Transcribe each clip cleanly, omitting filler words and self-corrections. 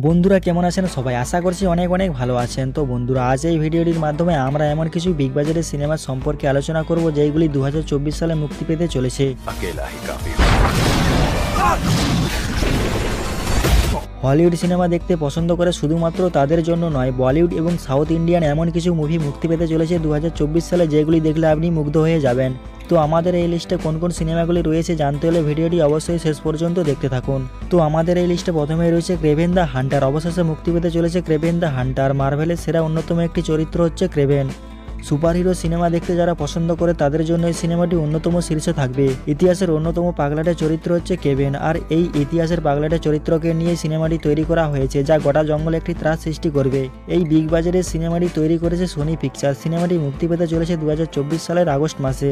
বন্ধুরা কেমন আছেন সবাই? আশা করছি অনেক অনেক ভালো আছেন। তো বন্ধুরা, আজ এই ভিডিওটির মাধ্যমে আমরা এমন কিছু বিগ বাজেটের সিনেমা সম্পর্কে আলোচনা করব যেগুলি 2024 সালে মুক্তি পেতে চলেছে। হলিউড সিনেমা দেখতে পছন্দ করে শুধুমাত্র তাদের জন্য নয়, বলিউড এবং সাউথ ইন্ডিয়ান এমন কিছু মুভি মুক্তি পেতে চলেছে 2024 সালে যেগুলি দেখলে আপনি মুগ্ধ হয়ে যাবেন। তো আমাদের এই লিস্টে কোন কোন সিনেমাগুলি রয়েছে জানতে হলে ভিডিওটি অবশ্যই শেষ পর্যন্ত দেখতে থাকুন। তো আমাদের এই লিস্টে প্রথমেই রয়েছে ক্রেভেন দ্য হান্টার। অবশেষে মুক্তি পেতে চলেছে ক্রেভেন দ্য হান্টার। মার্ভেলের সেরা অন্যতম একটি চরিত্র হচ্ছে ক্রেভেন। সুপারহিরো সিনেমা দেখতে যারা পছন্দ করে তাদের জন্য এই সিনেমাটি অন্যতম শীর্ষে থাকবে। ইতিহাসের অন্যতম পাগলাটে চরিত্র হচ্ছে কেভিন, আর এই ইতিহাসের পাগলাটে চরিত্রকে নিয়ে সিনেমাটি তৈরি করা হয়েছে যা গোটা জঙ্গলে একটি ত্রাস সৃষ্টি করবে। এই বিগ বাজারের সিনেমাটি তৈরি করেছে সোনি পিকচার। সিনেমাটি মুক্তি পেতে চলেছে 2024 সালের আগস্ট মাসে।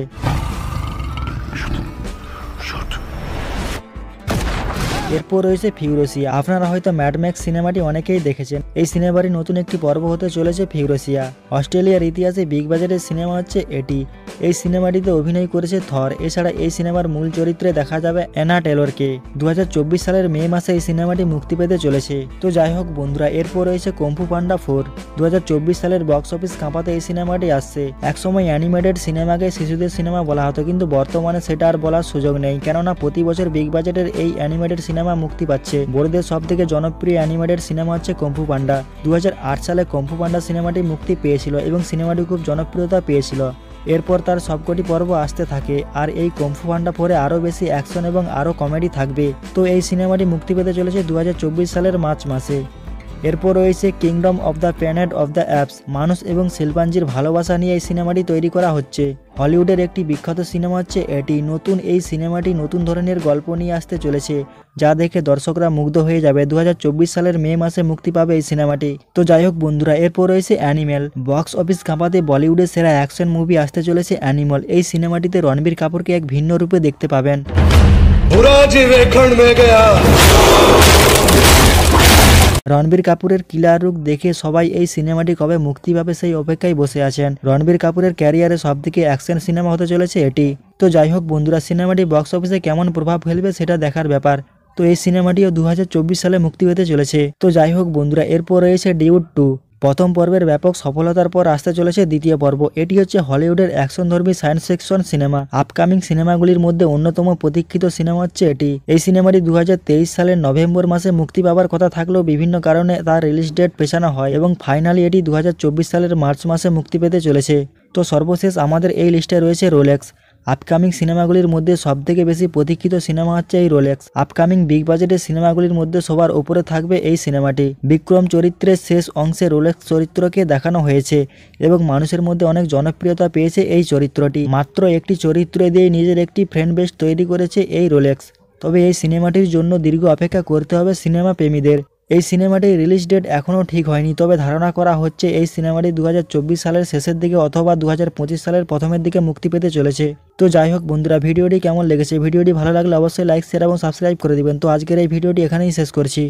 এরপর রয়েছে ফিউরোসিয়া। আপনারা হয়তো ম্যাড ম্যাক্স সিনেমাটি অনেকেই দেখেছেন। এই সিনেমাটি নতুন একটি পর্ব হতে চলেছে ফিউরোসিয়া। অস্ট্রেলিয়ার ইতিহাসে বিগ বাজেটের সিনেমা হচ্ছে এটি। এই সিনেমাটিতে অভিনয় করেছে থর। এছাড়া এই সিনেমার মূল চরিত্রে দেখা যাবে অ্যানা টেলরকে। 2024 সালের মে মাসে এই সিনেমাটি মুক্তি পেতে চলেছে। তো যাই হোক বন্ধুরা, এরপর রয়েছে কুংফু পান্ডা 4। 2024 সালের বক্স অফিস কাঁপাতে এই সিনেমাটি আসছে। একসময় অ্যানিমেটেড সিনেমাকে শিশুদের সিনেমা বলা হতো, কিন্তু বর্তমানে সেটা আর বলার সুযোগ নেই, কেননা প্রতি বছর বিগ বাজেটের এই অ্যানিমেটেড সিনেমা মুক্তি পাচ্ছে। বড়দের সব থেকে জনপ্রিয় অ্যানিমেটেড সিনেমা হচ্ছে কুংফু পান্ডা। 2008 সালে কুংফু পান্ডা সিনেমাটি মুক্তি পেয়েছিল এবং সিনেমাটি খুব জনপ্রিয়তা পেয়েছিল। এরপর তার সবকটি পর্ব আসতে থাকে, আর এই কুংফু পান্ডা 4-এ আরও বেশি অ্যাকশন এবং আরও কমেডি থাকবে। তো এই সিনেমাটি মুক্তি পেতে চলেছে 2024 সালের মার্চ মাসে। এরপর রয়েছে kingdom of the planet of the apps. মানুষ এবং শিল্পাঞ্জির ভালোবাসা নিয়ে এই সিনেমাটি তৈরি করা হচ্ছে। হলিউডের একটি বিখ্যাত সিনেমা হচ্ছে এটি। এই সিনেমাটি নতুন ধরনের গল্প নিয়ে আসতে চলেছে, যা দেখে দর্শকরা মুগ্ধ হয়ে যাবে। 2024 সালের মে মাসে মুক্তি পাবে এই সিনেমাটি। তো যাই হোক বন্ধুরা, এরপর রয়েছে অ্যানিমেল। বক্স অফিস কাঁপাতে বলিউডের সেরা অ্যাকশন মুভি আসতে চলেছে অ্যানিমাল। এই সিনেমাটিতে রণবীর কাপুরকে এক ভিন্ন রূপে দেখতে পাবেন। রণবীর কাপুরের কিলার লুক দেখে সবাই এই সিনেমাটি কবে মুক্তি পাবে সেই অপেক্ষায় বসে আছেন। রণবীর কাপুরের ক্যারিয়ারে সবথেকে অ্যাকশন সিনেমা হতে চলেছে এটি। তো যাই হোক বন্ধুরা, সিনেমাটি বক্স অফিসে কেমন প্রভাব ফেলবে সেটা দেখার ব্যাপার। তো এই সিনেমাটিও 2024 সালে মুক্তি পেতে চলেছে। তো যাই হোক বন্ধুরা, এরপর রয়েছে ডিউড 2। প্রথম পর্বের ব্যাপক সফলতার পর আসতে চলেছে দ্বিতীয় পর্ব। এটি হচ্ছে হলিউডের অ্যাকশনধর্মী সায়েন্স ফিকশন সিনেমা। আপকামিং সিনেমাগুলির মধ্যে অন্যতম প্রতীক্ষিত সিনেমা হচ্ছে এটি। এই সিনেমাটি 2023 সালের নভেম্বর মাসে মুক্তি পাওয়ার কথা থাকলেও বিভিন্ন কারণে তার রিলিজ ডেট পেছানো হয় এবং ফাইনালি এটি 2024 সালের মার্চ মাসে মুক্তি পেতে চলেছে। তো সর্বশেষ আমাদের এই লিস্টে রয়েছে রোলেক্স। আপকামিং সিনেমাগুলির মধ্যে সবথেকে বেশি প্রতীক্ষিত সিনেমা হচ্ছে এই রোলেক্স। আপকামিং বিগ বাজেটের সিনেমাগুলির মধ্যে সবার উপরে থাকবে এই সিনেমাটি। বিক্রম চরিত্রের শেষ অংশে রোলেক্স চরিত্রকে দেখানো হয়েছে এবং মানুষের মধ্যে অনেক জনপ্রিয়তা পেয়েছে এই চরিত্রটি। মাত্র একটি চরিত্র দিয়ে নিজের একটি ফ্রেন্ড বেস তৈরি করেছে এই রোলেক্স। তবে এই সিনেমাটির জন্য দীর্ঘ অপেক্ষা করতে হবে সিনেমা প্রেমীদের। এই সিনেমাটির রিলিজ ডেট এখনও ঠিক হয়নি, তবে ধারণা করা হচ্ছে এই সিনেমাটি 2024 সালের শেষের দিকে অথবা 2025 সালের প্রথমের দিকে মুক্তি পেতে চলেছে। তো যাই হোক বন্ধুরা, ভিডিওটি কেমন লেগেছে? ভিডিওটি ভালো লাগলে অবশ্যই লাইক, শেয়ার এবং সাবস্ক্রাইব করে দিবেন। তো আজকের এই ভিডিওটি এখানেই শেষ করছি।